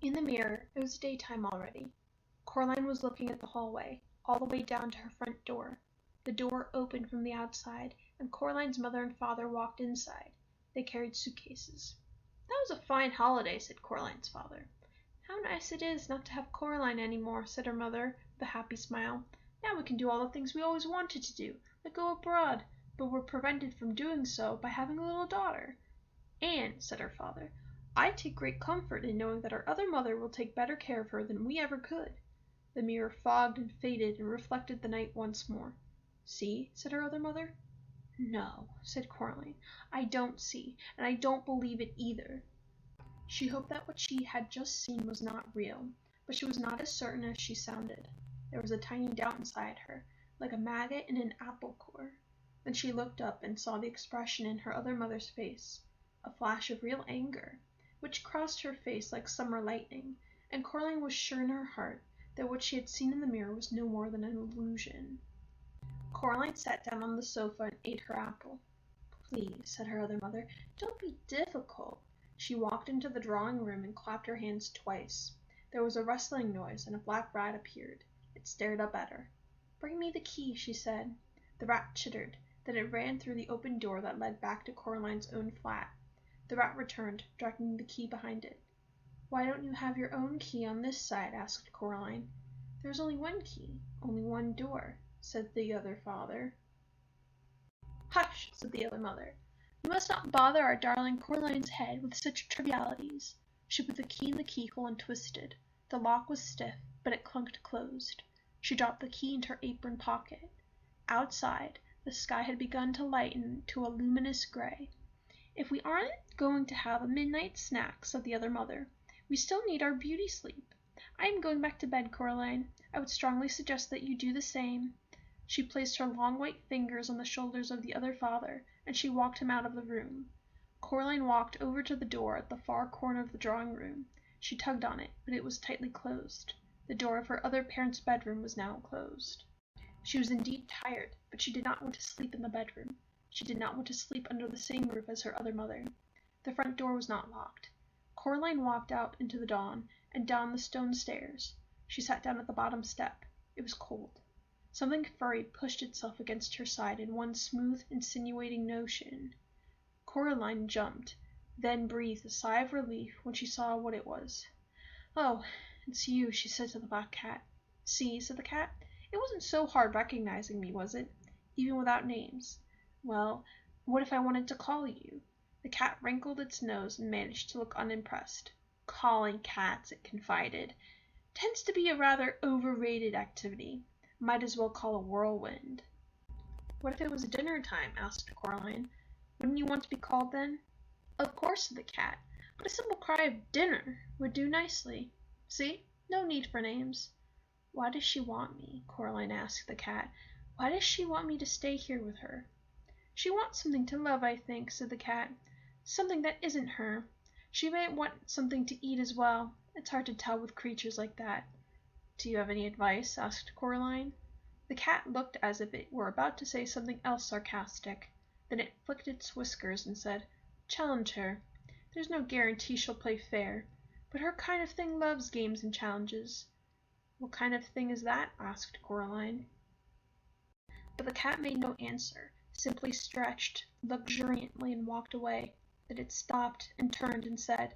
In the mirror, it was daytime already. Coraline was looking at the hallway, all the way down to her front door. The door opened from the outside, and Coraline's mother and father walked inside. They carried suitcases. "That was a fine holiday," said Coraline's father. "How nice it is not to have Coraline any more," said her mother, with a happy smile. "Now we can do all the things we always wanted to do, like go abroad, but we're prevented from doing so by having a little daughter." "And," said her father, "I take great comfort in knowing that our other mother will take better care of her than we ever could." The mirror fogged and faded and reflected the night once more. "See?" said her other mother. "No," said Coraline, "I don't see, and I don't believe it either." She hoped that what she had just seen was not real, but she was not as certain as she sounded. There was a tiny doubt inside her, like a maggot in an apple core. Then she looked up and saw the expression in her other mother's face, a flash of real anger, which crossed her face like summer lightning, and Coraline was sure in her heart that what she had seen in the mirror was no more than an illusion. Coraline sat down on the sofa and ate her apple. "Please," said her other mother, "don't be difficult." She walked into the drawing room and clapped her hands twice. There was a rustling noise, and a black rat appeared. It stared up at her. "Bring me the key," she said. The rat chittered. Then it ran through the open door that led back to Coraline's own flat. The rat returned, dragging the key behind it. "Why don't you have your own key on this side?" asked Coraline. "There's only one key, only one door," said the other father. "Hush!" said the other mother. "You must not bother our darling Coraline's head with such trivialities." She put the key in the keyhole and twisted. The lock was stiff, but it clunked closed. She dropped the key into her apron pocket. Outside, the sky had begun to lighten to a luminous gray. "If we aren't going to have a midnight snack," said the other mother, "we still need our beauty sleep. I am going back to bed, Coraline. I would strongly suggest that you do the same." She placed her long white fingers on the shoulders of the other father, and she walked him out of the room. Coraline walked over to the door at the far corner of the drawing room. She tugged on it, but it was tightly closed. The door of her other parents' bedroom was now closed. She was indeed tired, but she did not want to sleep in the bedroom. She did not want to sleep under the same roof as her other mother. The front door was not locked. Coraline walked out into the dawn and down the stone stairs. She sat down at the bottom step. It was cold. Something furry pushed itself against her side in one smooth, insinuating motion. Coraline jumped, then breathed a sigh of relief when she saw what it was. "Oh, it's you," she said to the black cat. "See," said the cat, "it wasn't so hard recognizing me, was it? Even without names. Well, what if I wanted to call you?" The cat wrinkled its nose and managed to look unimpressed. "Calling cats," it confided, "tends to be a rather overrated activity. Might as well call a whirlwind." "What if it was dinner time?" asked Coraline. "Wouldn't you want to be called then?" "Of course," said the cat, "but a simple cry of 'dinner' would do nicely. See? No need for names." "Why does she want me?" Coraline asked the cat. "Why does she want me to stay here with her?" "She wants something to love, I think," said the cat. "Something that isn't her. She may want something to eat as well. It's hard to tell with creatures like that." "Do you have any advice?" asked Coraline. The cat looked as if it were about to say something else sarcastic. Then it flicked its whiskers and said, "Challenge her. There's no guarantee she'll play fair, but her kind of thing loves games and challenges." "What kind of thing is that?" asked Coraline. But the cat made no answer, simply stretched luxuriantly and walked away. Then it stopped and turned and said,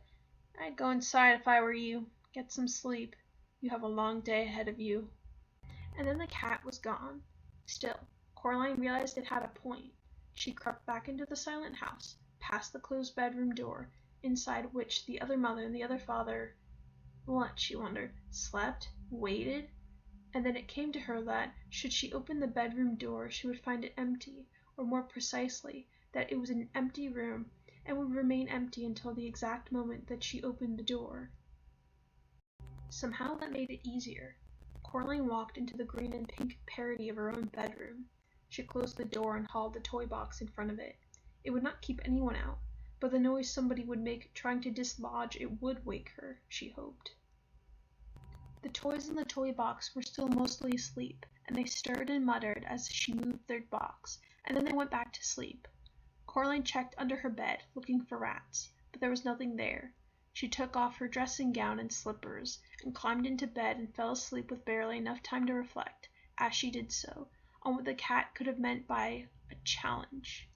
"I'd go inside if I were you. Get some sleep. You have a long day ahead of you." And then the cat was gone. Still, Coraline realized it had a point. She crept back into the silent house, past the closed bedroom door, inside which the other mother and the other father, what, she wondered, slept, waited? And then it came to her that, should she open the bedroom door, she would find it empty, or more precisely, that it was an empty room, and would remain empty until the exact moment that she opened the door. Somehow that made it easier. Coraline walked into the green and pink parody of her own bedroom. She closed the door and hauled the toy box in front of it. It would not keep anyone out, but the noise somebody would make trying to dislodge it would wake her, she hoped. The toys in the toy box were still mostly asleep, and they stirred and muttered as she moved their box, and then they went back to sleep. Coraline checked under her bed, looking for rats, but there was nothing there. She took off her dressing gown and slippers, and climbed into bed and fell asleep with barely enough time to reflect, as she did so, on what the cat could have meant by a challenge.